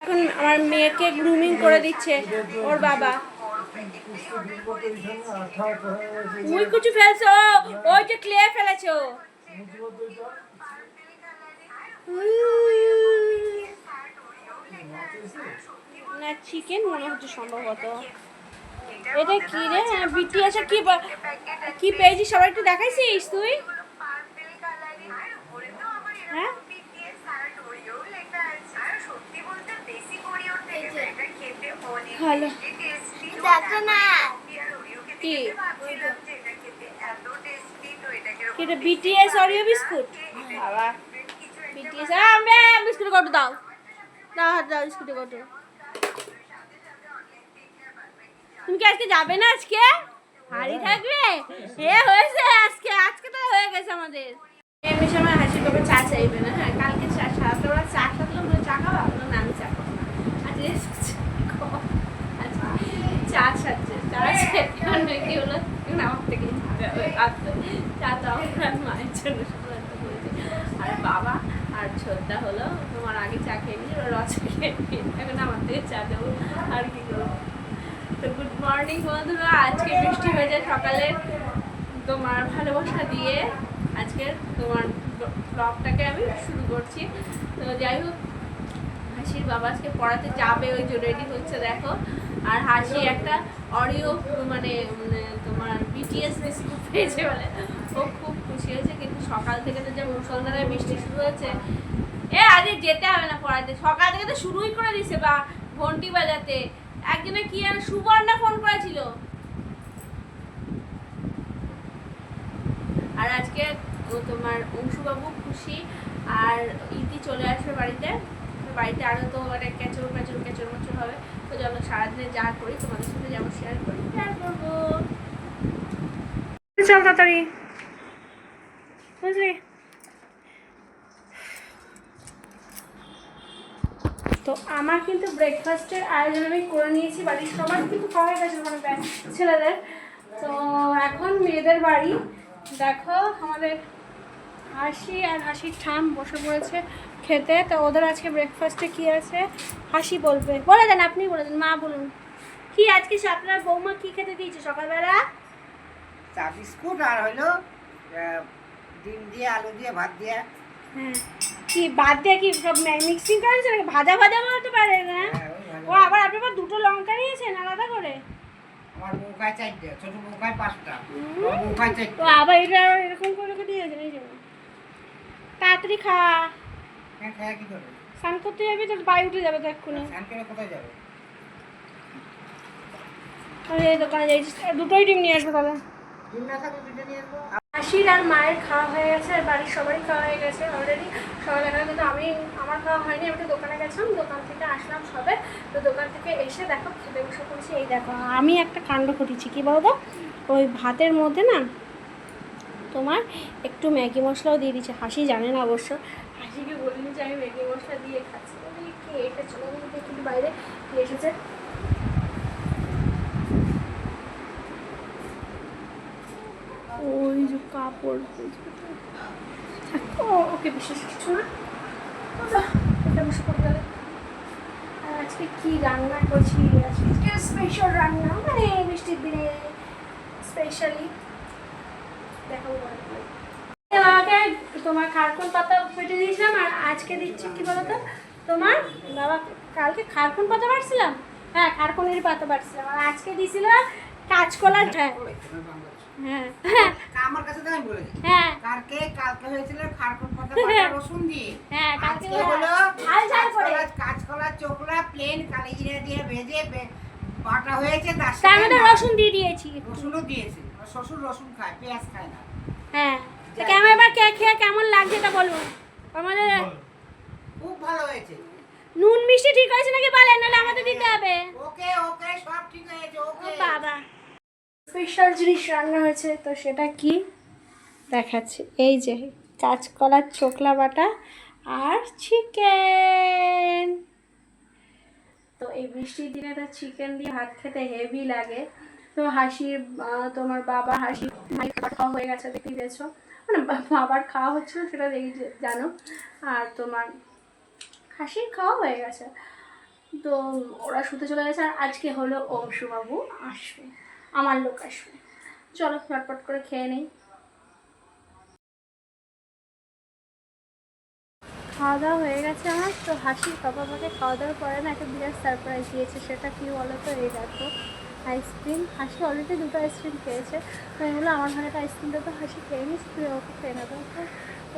এখন আমার মেয়েকে গ্রুমিং করে দিচ্ছে ওর বাবা। মুই কিছু ফেলছো, ওই যে ক্লে ফেলেছো। না চিকেন মনে হচ্ছে সম্ভবত। এটা কি রে? বিটিএস এর কি পেয়েছি সবাই একটু দেখাইছিস তুই? হ্যাঁ ভালো দেখো না কি এটা বিটিএস অরিও বিস্কুট। বাবা বিটিএস আমরা বিস্কুট কত দাও দাও হাত দাও বিস্কুট কত। তুমি কি আজকে যাবে না? আজকে হাড়ি থাকবে এ হয়েছে আজকে আজকে তো হয়ে গেছে আমাদের। এমনি সময় হাসি বাবা চা চাইবে না। হ্যাঁ কালকে চা সারাতে ওরা চা খাবো চা খাওয়া না আমি চা খাবো না আচ্ছা চা খাচ্ছে চা খেতে কি হলো আমার থেকে চা তো আমার মায়ের জন্য আর বাবা আর ছোটটা হলো তোমার আগে চা খেয়ে নিয়ে রস খেয়ে নিয়ে এখন আমার থেকে চা দেবো আর কি করবো। তো গুড মর্নিং বন্ধুরা, আজকে বৃষ্টি হয়ে যায় সকালে তোমার ভালোবাসা দিয়ে আজকের তোমার ব্লগটাকে আমি শুরু করছি। তো যাই হোক হাসির বাবা আজকে পড়াতে যাবে ওই যে রেডি হচ্ছে দেখো। আর হাসি একটা অরিও মানে তোমার বিটিএস বিস্কুট পেয়েছে বলে ও খুব খুশি হয়েছে। কিন্তু সকাল থেকে তো যে মুষলধারে বৃষ্টি শুরু হয়েছে আরে যেতে হবে না পড়াতে, সকাল থেকে তো শুরুই করে দিছে বা ঘন্টি বাজাতে। একদিনে কি আর সুবর্ণা ফোন করেছিল। আর আজকে তোমার অংশুবাবু খুশি আর ইতি চলে আসবে বাড়িতে। বাড়িতে আরো তো মানে কেঁচড় মচড় হবে। তো চলো সারাদিনে যা করি তোমাদের সাথে যেমন শেয়ার করবো। চল তাড়াতাড়ি বুঝলি। তো আমার কিন্তু ব্রেকফাস্টের আয়োজন আমি করে নিয়েছি, বাড়ির সবার কিন্তু খাওয়া হয়ে গেছে মানে ছেলেদের। তো এখন মেয়েদের বাড়ি দেখো আমাদের হাসি আর হাসির ঠাম বসে পড়েছে খেতে। তো ওদের আজকে ব্রেকফাস্টে কি আছে হাসি বলবে, বলে দেন আপনি বলে দেন, মা বলুন কি আজকে আপনার বৌমা কি খেতে দিয়েছে সকালবেলা? চা বিস্কুট আর হলো ডিম দিয়ে আলু দিয়ে ভাত দিয়ে। হ্যাঁ কি ভাত দিয়ে কি সব মিক্সিং করেছে নাকি? ভাজা বলতে পারে না ও আবার আপনি আবার দুটো লঙ্কা নিয়েছেন আলাদা করে। আমার বউ খায় 4টে, ছোট বউ খায় 5টা, বউ খায় 4টে। তো আবার এটা এরকম করে দিয়েছেন এই জন্য। তাড়াতাড়ি খা। হ্যাঁ খায় কি করবে? স্নান করতে যাবি তো বাই উঠে যাবে তো এক্ষুনি। স্নান করে কোথায় যাবে? আমি এই দোকানে যাইছি, দুটোই ডিম নিয়ে আসবো তাহলে। ডিম না থাকলে দুটো নিয়ে আসবো। হাসির আর মায়ের খাওয়া হয়ে গেছে আর বাড়ির সবারই খাওয়া হয়ে গেছে অলরেডি সকালবেলা। কিন্তু আমার খাওয়া হয়নি, আমি তো দোকানে গেছিলাম, দোকান থেকে আসলাম সবে। তো দোকান থেকে এসে দেখো খেতে বসে পড়েছি। এই দেখো আমি একটা কাণ্ড ঘটিয়েছি কি বলতো, ওই ভাতের মধ্যে না তোমার একটু ম্যাগি মশলাও দিয়ে দিচ্ছে। হাসি জানে না অবশ্য, হাসিকে বলিনি যে আমি ম্যাগি মশলা দিয়ে খাচ্ছি। কে এসেছে কিন্তু বাইরে কে এসেছে। ওই যে কাপড় ওকে বিশেষ কিছু না এটা বসে পড়ে গেলে। আর আজকে কি রান্না করছি, আজকে স্পেশাল রান্না মানে বৃষ্টির দিনে স্পেশালি দেখাবো। বাবাকে তোমার খারকুন পাতা পেটে দিয়েছিলাম আর আজকে দিচ্ছি কি বলতো তোমার বাবা কালকে খারকুন পাতা বাড়ছিলাম। হ্যাঁ খারকুনের পাতা বাড়ছিলাম আর আজকে দিয়েছিলাম কাঁচকলার। হ্যাঁ হ্যাঁ আমার কাছে তো আমি বলে দিই হ্যাঁ কালকে হয়েছিল খারকুন পাতা বাটা রসুন দিয়ে। হ্যাঁ কালকে হলো ঝাল করে কাঁচকলা চোখলা প্লেন কালি জিরা দিয়ে ভেজে বাটা হয়েছে। তার মধ্যে রসুন দিয়ে দিয়েছি, রসুনও দিয়েছি। শ্বশুর রসুন খায়, পেঁয়াজ খায় না। হ্যাঁ তো কেমন এবার খেয়ে কেমন লাগছে তা বলবো। আমাদের খুব ভালো হয়েছে। নুন মিষ্টি ঠিক হয়েছে নাকি বলেন, নাহলে আমাদের দিতে হবে। ওকে ওকে সব ঠিক হয়েছে। ওকে বাবা স্পেশাল জিনিস রান্না হয়েছে তো সেটা কি দেখাচ্ছি। এই যে কাঁচকলার চোখলা বাটা আর চিকেন। তো এই বৃষ্টির দিনে তো চিকেন দিয়ে ভাত খেতে হেভি লাগে। তো হাসির তোমার বাবা হাসি খাওয়া হয়ে গেছে দেখে দিয়েছো, মানে বাবার খাওয়া হচ্ছিল সেটা দেখে জানো। আর তোমার হাসির খাওয়া হয়ে গেছে। তো ওরা শুতে চলে গেছে। আর আজকে হলো অংশুবাবু আসবে, আমার লোক আসবে। চলো ঝটপট করে খেয়ে নেই। খাওয়া দাওয়া হয়ে গেছে আমার। তো হাসির পাপা আমাকে খাওয়া দাওয়ার পরে না একটা বিরাট সারপ্রাইজ দিয়েছে। সেটা কি বলো তো, এই দেখো আইসক্রিম। হাসি অলরেডি দুটো আইসক্রিম খেয়েছে। তো আমি বললাম আমার ঘরে আইসক্রিমটা তো হাসি খেয়ে নিস, তুই ওকে খেয়ে নেবে। তো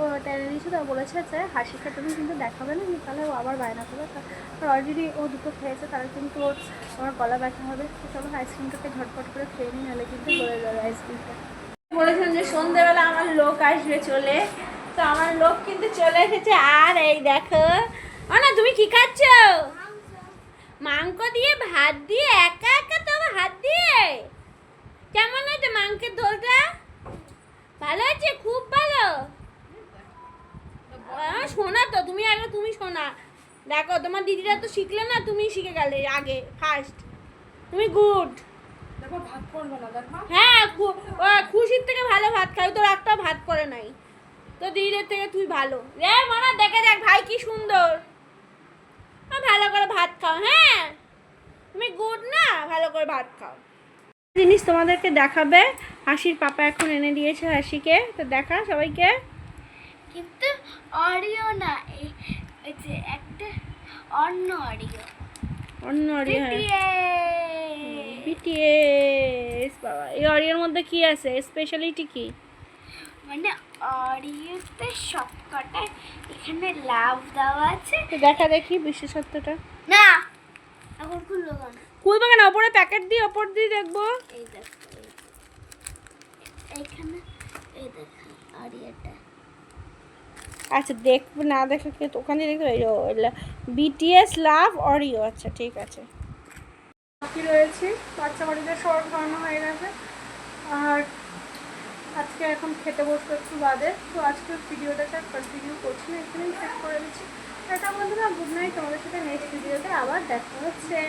ও টেনে দিয়েছে। তো বলেছে যে হাসিকে তুমি কিন্তু দেখাবে না, তাহলে ও আবার বায়না করবে। আর অলরেডি ও দুটো খেয়েছে, তাহলে কিন্তু ওর আমার গলা ব্যথা হবে। তো চলো আইসক্রিমটাকে ঝটপট করে খেয়ে নিই, নাহলে কিন্তু গলে যাবে আইসক্রিমটা। বলেছিলাম যে সন্ধ্যেবেলা আমার লোক আসবে চলে, তো আমার লোক কিন্তু চলে এসেছে। আর এই দেখো না, তুমি কি খাচ্ছ? মাংস দিয়ে ভাত দিয়ে একা একা তো হাত দিয়ে। কেমন হয়েছে মাংসের ঝোলটা? ভালো আছে, খুব ভালো। শোনা তো তুমি, আগে তুমি শোনা। দেখো তোমার দিদিরা তো শিখলে না, তুমি শিখে গেলে আগে ফার্স্ট। তুমি গুড। ভাত করবো না দেখো। হ্যাঁ, খুশির থেকে ভালো ভাত খাই, তোর একটা ভাত করে নাই। তো দিদিদের থেকে তুই ভালো রে মানা। দেখে দেখ ভাই কি সুন্দর, ভালো করে ভাত খাও। হ্যাঁ তুমি গুড না, ভালো করে ভাত খাও। জিনিস তোমাদেরকে দেখাবে, হাসির পাপা এখন এনে দিয়েছে হাসিকে। তো দেখা সবাইকে। কিন্তু অডিও না, এই যে একটা অন্য অডিও। অন্য অডিও? বিটিএস। বাবা, এই অডিওর মধ্যে কি আছে, স্পেশালিটি কি? মানে অডিওতে সবকটা এখানে লাভ দেওয়া আছে। তো দেখা দেখি বিশেষত্বটা। না এখন খুললো কেন? খুলবে কেন? ওপরে প্যাকেট দিয়ে ওপর দিয়ে দেখবো। এই দেখো এইখানে, এই দেখো অডিওটা। আচ্ছা দেখবো, না দেখা কি ওখানে দেখতে বিটিএস লাভ অডিও। আচ্ছা ঠিক আছে। বাকি রয়েছে, বাচ্চা বাড়িতে শর্ট খাওয়ানো হয়ে গেছে। আর আজকে এখন খেতে বসবো একটু বাদে। তো আজকে ভিডিওটাকে কন্টিনিউ করছি না, এখানেই শেষ করে দিচ্ছি। এটা বন্ধুরা, গুড নাইট। তোমাদের সাথে নেক্সট ভিডিওতে আবার দেখা হচ্ছে।